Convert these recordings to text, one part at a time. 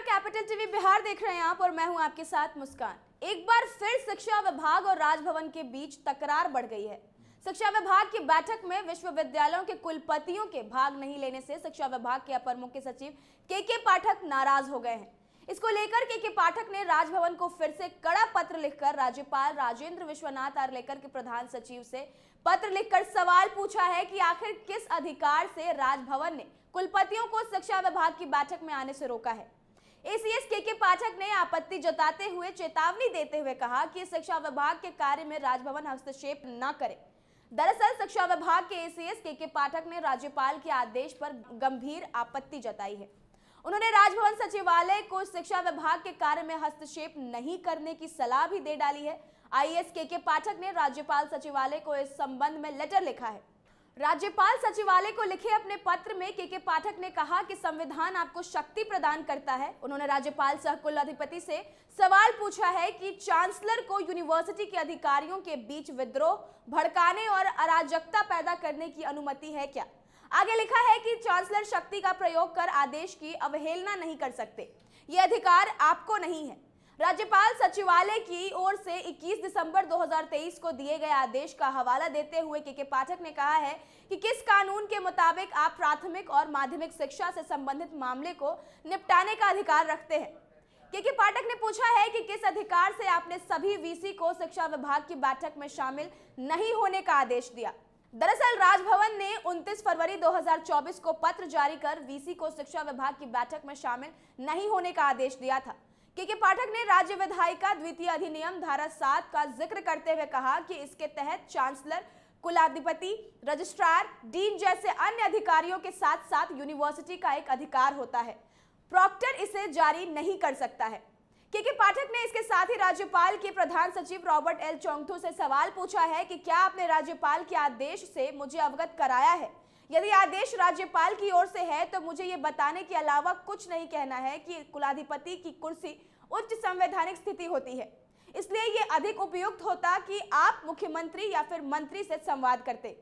Capital TV Bihar देख रहे हैं आप और मैं हूं आपके साथ मुस्कान। एक बार फिर शिक्षा विभाग और राजभवन के बीच तकरार बढ़ गई है। शिक्षा विभाग की बैठक में विश्वविद्यालयों के कुलपतियों के भाग नहीं लेने से शिक्षा विभाग के अपर मुख्य सचिव के पाठक नाराज हो गए हैं। इसको लेकर के पाठक ने राजभवन को फिर से कड़ा पत्र लिखकर राज्यपाल राजेंद्र विश्वनाथ आर्लेकर के प्रधान सचिव से पत्र लिखकर सवाल पूछा है कि आखिर किस अधिकार से राजभवन ने कुलपतियों को शिक्षा विभाग की बैठक में आने से रोका है। एसीएस के पाठक ने आपत्ति जताते हुए चेतावनी देते हुए कहा कि शिक्षा विभाग के कार्य में राजभवन हस्तक्षेप न करे। दरअसल शिक्षा विभाग के एसीएस के पाठक ने राज्यपाल के आदेश पर गंभीर आपत्ति जताई है। उन्होंने राजभवन सचिवालय को शिक्षा विभाग के कार्य में हस्तक्षेप नहीं करने की सलाह भी दे डाली है। आईएएस के पाठक ने राज्यपाल सचिवालय को इस संबंध में लेटर लिखा है। राज्यपाल सचिवालय को लिखे अपने पत्र में के पाठक ने कहा कि संविधान आपको शक्ति प्रदान करता है। उन्होंने राज्यपाल सह कुलाधिपति से सवाल पूछा है कि चांसलर को यूनिवर्सिटी के अधिकारियों के बीच विद्रोह भड़काने और अराजकता पैदा करने की अनुमति है क्या। आगे लिखा है कि चांसलर शक्ति का प्रयोग कर आदेश की अवहेलना नहीं कर सकते, ये अधिकार आपको नहीं है। राज्यपाल सचिवालय की ओर से 21 दिसंबर 2023 को दिए गए आदेश का हवाला देते हुए के पाठक ने कहा है कि किस कानून के मुताबिक आप प्राथमिक और माध्यमिक शिक्षा से संबंधित मामले को निपटाने का अधिकार रखते हैं। के पाठक ने पूछा है कि किस अधिकार से आपने सभी वीसी को शिक्षा विभाग की बैठक में शामिल नहीं होने का आदेश दिया। दरअसल राजभवन ने 29 फरवरी 2024 को पत्र जारी कर वीसी को शिक्षा विभाग की बैठक में शामिल नहीं होने का आदेश दिया था। के पाठक ने राज्य विधायिका द्वितीय अधिनियम धारा 7 का जिक्र करते हुए कहा कि इसके तहत चांसलर, कुलाधिपति, रजिस्ट्रार, डीन जैसे अन्य अधिकारियों के साथ साथ यूनिवर्सिटी का एक अधिकार होता है। प्रॉक्टर इसे जारी नहीं कर सकता है। के पाठक ने इसके साथ ही राज्यपाल के प्रधान सचिव रॉबर्ट एल चोंगथू से सवाल पूछा है कि क्या आपने राज्यपाल के आदेश से मुझे अवगत कराया है। यदि आदेश राज्यपाल की ओर से है तो मुझे ये बताने के अलावा कुछ नहीं कहना है कि कुलाधिपति की कुर्सी उच्च संवैधानिक स्थिति होती है, इसलिए ये अधिक उपयुक्त होता कि आप मुख्यमंत्री या फिर मंत्री से संवाद करते।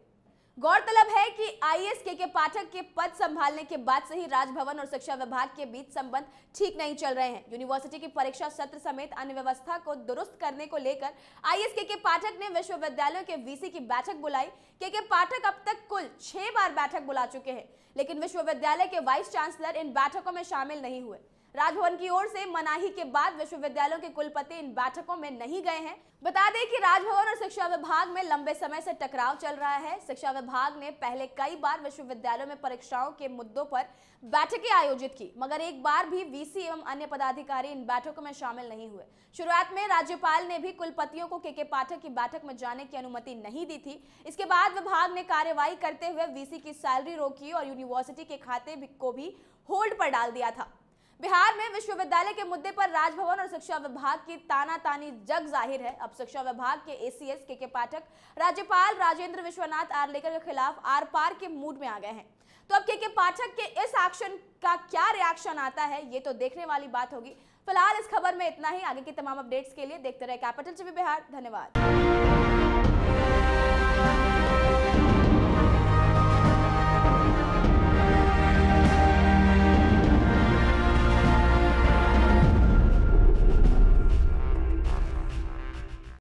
गौरतलब है कि आईएएस के पाठक के पद संभालने के बाद से ही राजभवन और शिक्षा विभाग के बीच संबंध ठीक नहीं चल रहे हैं। यूनिवर्सिटी की परीक्षा सत्र समेत अन्य व्यवस्था को दुरुस्त करने को लेकर आईएएस के पाठक ने विश्वविद्यालयों के वीसी की बैठक बुलाई। के पाठक अब तक कुल 6 बार बैठक बुला चुके हैं, लेकिन विश्वविद्यालय के वाइस चांसलर इन बैठकों में शामिल नहीं हुए। राजभवन की ओर से मनाही के बाद विश्वविद्यालयों के कुलपति इन बैठकों में नहीं गए हैं। बता दें कि राजभवन और शिक्षा विभाग में लंबे समय से टकराव चल रहा है। शिक्षा विभाग ने पहले कई बार विश्वविद्यालयों में परीक्षाओं के मुद्दों पर बैठकें आयोजित की, मगर एक बार भी वीसी एवं अन्य पदाधिकारी इन बैठकों में शामिल नहीं हुए। शुरुआत में राज्यपाल ने भी कुलपतियों को के पाठक की बैठक में जाने की अनुमति नहीं दी थी। इसके बाद विभाग ने कार्रवाई करते हुए वीसी की सैलरी रोकी और यूनिवर्सिटी के खाते को भी होल्ड पर डाल दिया था। बिहार में विश्वविद्यालय के मुद्दे पर राजभवन और शिक्षा विभाग की तानातानी जग जाहिर है। अब शिक्षा विभाग के एसीएस के पाठक राज्यपाल राजेंद्र विश्वनाथ आर्लेकर के खिलाफ आर पार के मूड में आ गए हैं। तो अब के पाठक के इस एक्शन का क्या रिएक्शन आता है, ये तो देखने वाली बात होगी। फिलहाल इस खबर में इतना ही। आगे की तमाम अपडेट्स के लिए देखते रहे कैपिटल टीवी बिहार। धन्यवाद।